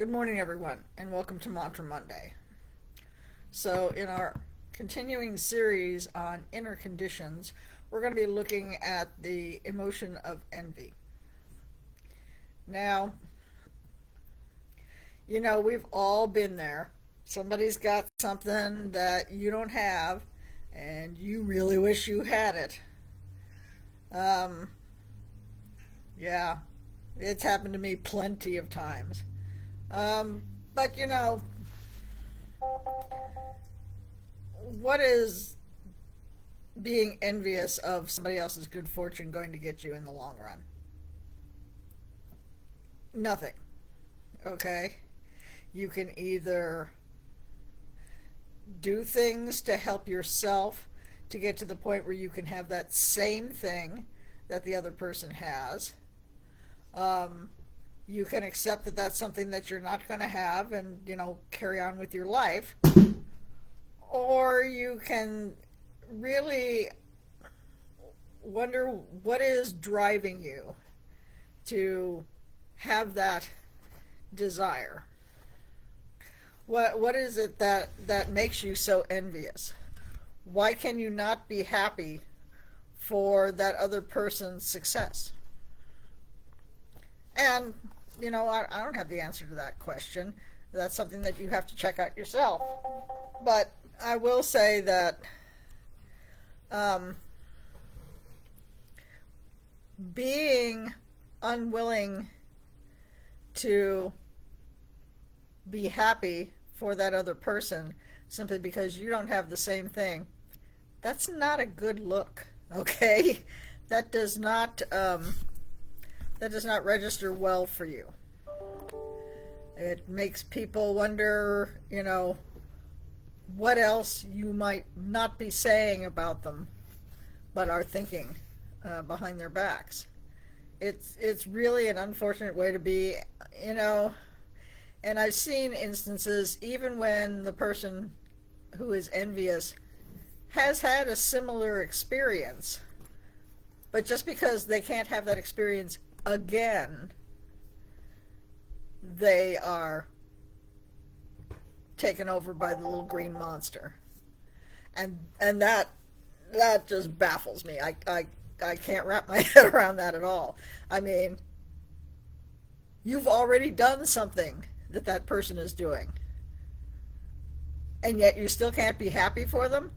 Good morning, everyone, and welcome to Mantra Monday. So, in our continuing series on inner conditions, we're going to be looking at the emotion of envy. Now, we've all been there. Somebody's got something that you don't have, and you really wish you had it. Um, yeah, it's happened to me plenty of times. Um, but what is being envious of somebody else's good fortune going to get you in the long run? Nothing. Okay? You can either do things to help yourself to get to the point where you can have that same thing that the other person has. Um, you can accept that that's something that you're not going to have and, carry on with your life. Or you can really wonder what is driving you to have that desire. What is it that makes you so envious? Why can you not be happy for that other person's success? And I don't have the answer to that question. That's something that you have to check out yourself. But I will say that um, being unwilling to be happy for that other person simply because you don't have the same thing, that's not a good look. Okay, that does not register well for you. It makes people wonder, what else you might not be saying about them, but are thinking behind their backs. It's really an unfortunate way to be, you know. And I've seen instances, even when the person who is envious has had a similar experience, but just because they can't have that experience again, they are taken over by the little green monster. And that just baffles me. I can't wrap my head around that at all. I mean, you've already done something that person is doing, and yet you still can't be happy for them?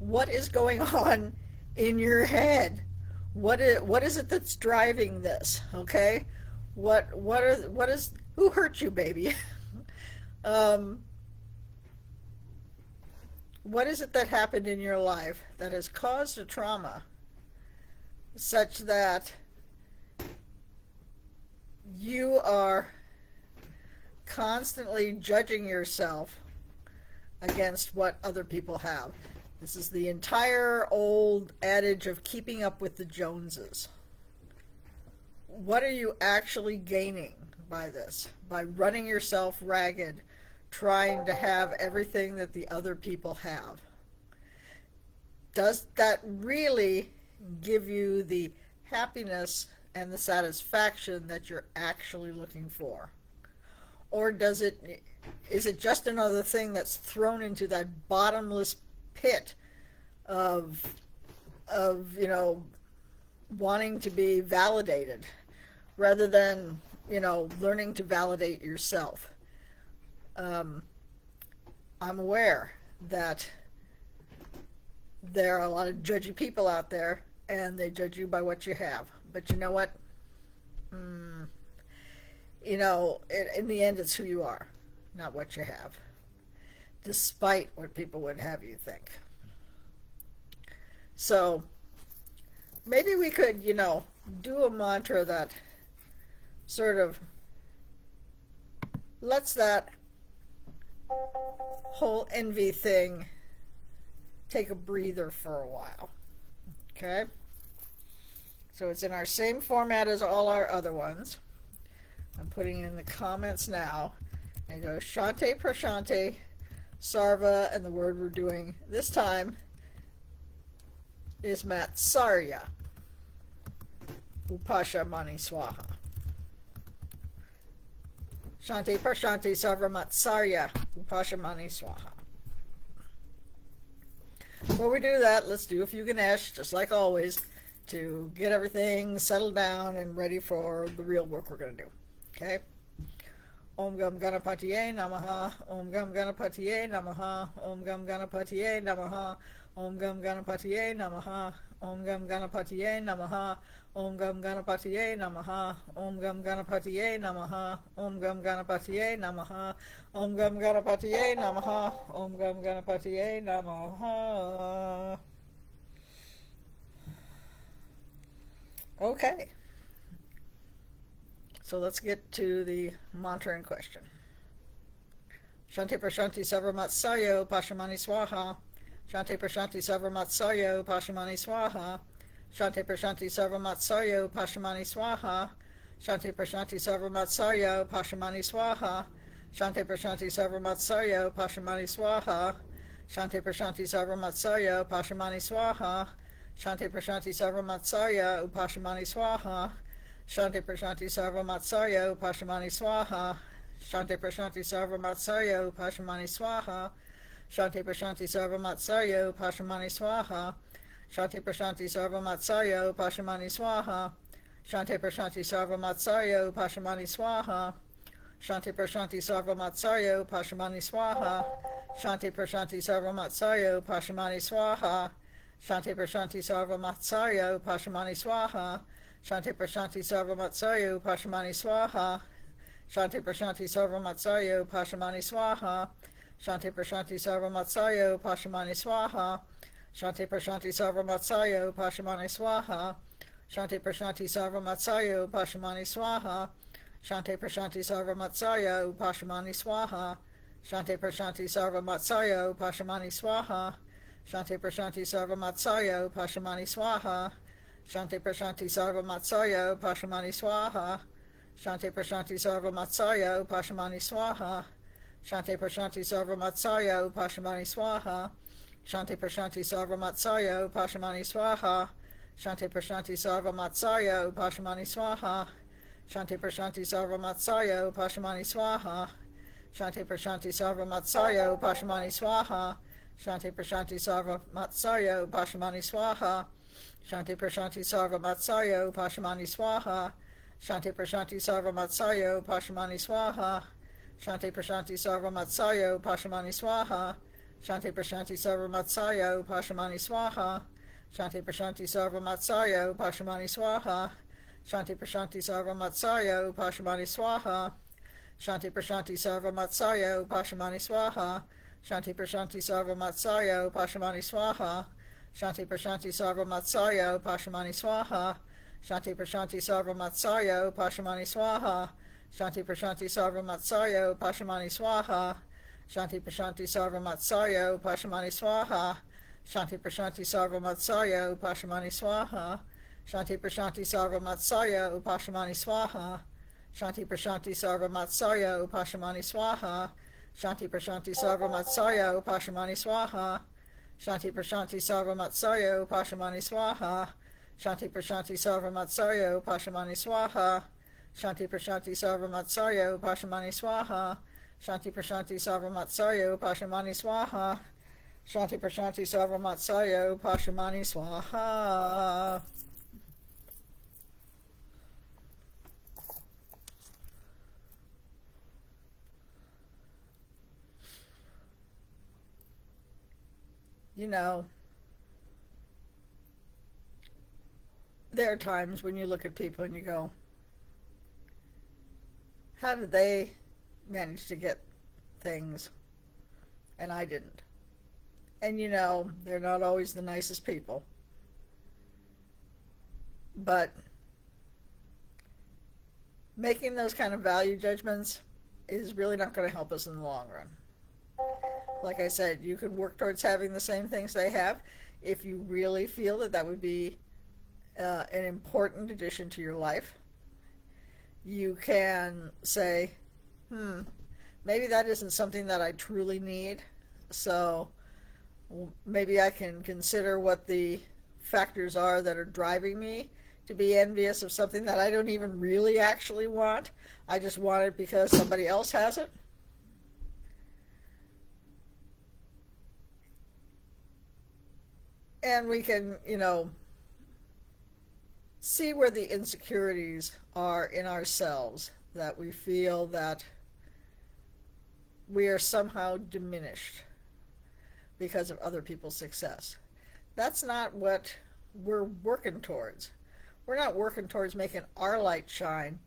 What is going on in your head? What is it that's driving this? Okay, who hurt you, baby? um, what is it that happened in your life that has caused a trauma such that you are constantly judging yourself against what other people have? This is the entire old adage of keeping up with the Joneses. What are you actually gaining by this? By running yourself ragged, trying to have everything that the other people have? Does that really give you the happiness and the satisfaction that you're actually looking for? Or is it just another thing that's thrown into that bottomless pit of wanting to be validated rather than learning to validate yourself? I'm aware that there are a lot of judgy people out there, and they judge you by what you have. But you know what? In the end, it's who you are, not what you have, despite what people would have you think. So maybe we could, do a mantra that sort of lets that whole envy thing take a breather for a while. Okay? So it's in our same format as all our other ones. I'm putting it in the comments now. And go Shante Prashante Sarva, and the word we're doing this time is Matsarya Upasha Mani Swaha. Shanti Prashanti Sarvamatsarya Upashamani Swaha. Before we do that, let's do a few Ganesh, just like always, to get everything settled down and ready for the real work we're going to do. Okay? Om Gam Ganapatiye Namaha, Om Gam Ganapatiye Namaha, Om Gam Ganapatiye Namaha, Om Gam Ganapatiye Namaha, Om Gam Ganapatiye Namaha, Om Gam Ganapatiye Namaha, Om Gam Ganapatiye Namaha, Om Gam Ganapatiye Namaha, Om Gam Ganapatiye Namaha, Om Gam Ganapatiye Namaha. Okay. So let's get to the mantra in question. Shanti Prashanti Sarvamatsayo Pashamani Swaha. Shanti Prashanti Sarvamatsayo Pashamani Swaha. Shanti Prashanti Sarvamatsayo Pashamani Swaha. Shanti Prashanti Sarvamatsayo Pashamani Swaha. Shanti Prashanti Sarvamatsayo Pashamani Swaha. Shanti Prashanti Sarvamatsayo Pashamani Swaha. Shanti Prashanti Sarvamatsayo Upashamani Swaha. Shanti Prashanti Sarvamatsayo Pashamani Swaha. Shanti Prashanti Sarvamatsayo Pashamani Swaha. Shanti Prashanti Sarvamatsayo Pashamani Swaha. Shanti Prashanti Sarvamatsayo Pashamani Swaha. Shanti Prashanti Sarvamatsayo Pashamani Swaha. Shanti Prashanti Sarvamatsayo Pashamani Swaha. Shanti Prashanti Sarvamatsayo Pashamani Swaha. Shanti Prashanti Sarvamatsayo Pashamani Swaha. Shanti Prashanti Sarvamatsayo Pashamani Swaha. Shanti Prashanti Sarvamatsayo Pashamani Swaha. Shanti Prashanti Sarvamatsayo Pashamani Swaha. Shanti Prashanti Sarvamatsayo Pashamani Swaha. Shanti Prashanti Sarvamatsayo Pashamani Swaha. Shanti Prashanti Sarvamatsayo Pashamani Swaha. Shanti Prashanti Sarvamatsayo Pashamani Swaha. Shanti Prashanti Sarvamatsayo Pashamani Swaha. Shanti Prashanti Sarvamatsayo Pashamani Swaha. Shanti Prashanti Sarvamatsayo Pashamani Swaha. Shanti Prashanti Sarvamatsayo Pashamani Swaha. Shanti Prashanti Sarvamatsayo Pashamani Swaha. Shanti Prashanti Sarvamatsayo Pashamani Swaha. Shanti Prashanti Sarvamatsayo Pashamani Swaha. Shanti Prashanti Sarvamatsayo Pashamani Swaha. Shanti Prashanti Sarvamatsayo Pashamani Swaha. Shanti Prashanti Sarvamatsayo Pashamani Swaha. Shanti Prashanti Sarvamatsayo Pashamani Swaha. Shanti Prashanti Sarvamatsayo Pashamani Swaha. Shanti Prashanti Sarvamatsayo Pashamani Swaha. Shanti Prashanti Sarvamatsayo Pashamani Swaha. Shanti Prashanti Sarvamatsayo Pashamani Swaha. Shanti Prashanti Sarvamatsayo Pashamani Swaha. Shanti Prashanti Sarvamatsayo Pashamani Swaha. Shanti Prashanti Sarvamatsayo Pashamani Swaha. Shanti Prashanti Sarvamatsayo Pashamani Swaha. Shanti Prashanti Sarvamatsayo Pashamani Swaha. Shanti Prashanti Sarvamatsayo Pashamani Swaha. Shanti Prashanti Sarvamatsayo Pashamani Swaha. Shanti Prashanti Sarvamatsayo Pashamani Swaha. Shanti Prashanti Sarvamatsayo Pashamani Swaha. Shanti Prashanti Sarvamatsayo Pashamani Swaha. Shanti Prashanti Sarvamatsayo Pashamani Swaha. Shanti Prashanti Sarvamatsayo Pashamani Swaha. Shanti Prashanti Sarvamatsayo Pashamani Swaha. Shanti Prashanti Sarvamatsayo Pashamani Swaha. Shanti Prashanti Sarvamatsayo Pashamani Swaha. You know, there are times when you look at people and you go, how did they manage to get things and I didn't? And you know, they're not always the nicest people. But making those kind of value judgments is really not going to help us in the long run. Like I said, you can work towards having the same things they have if you really feel that that would be an important addition to your life. You can say, maybe that isn't something that I truly need, so maybe I can consider what the factors are that are driving me to be envious of something that I don't even really actually want. I just want it because somebody else has it. And we can, see where the insecurities are in ourselves, that we feel that we are somehow diminished because of other people's success. That's not what we're working towards. We're not working towards making our light shine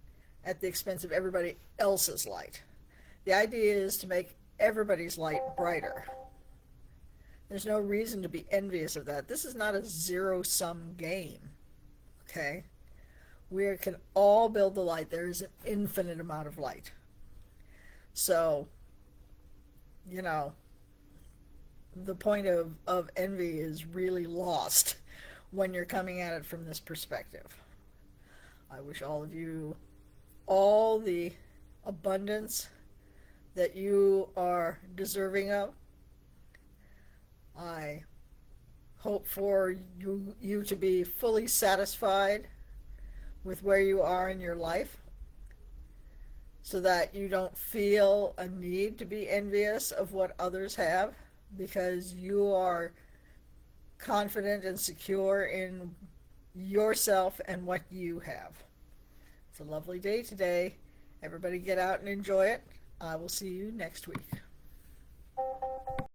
at the expense of everybody else's light. The idea is to make everybody's light brighter. There's no reason to be envious of that. This is not a zero-sum game, okay? We can all build the light. There is an infinite amount of light. So, the point of envy is really lost when you're coming at it from this perspective. I wish all of you all the abundance that you are deserving of. I hope for you to be fully satisfied with where you are in your life, so that you don't feel a need to be envious of what others have, because you are confident and secure in yourself and what you have. It's a lovely day today. Everybody get out and enjoy it. I will see you next week.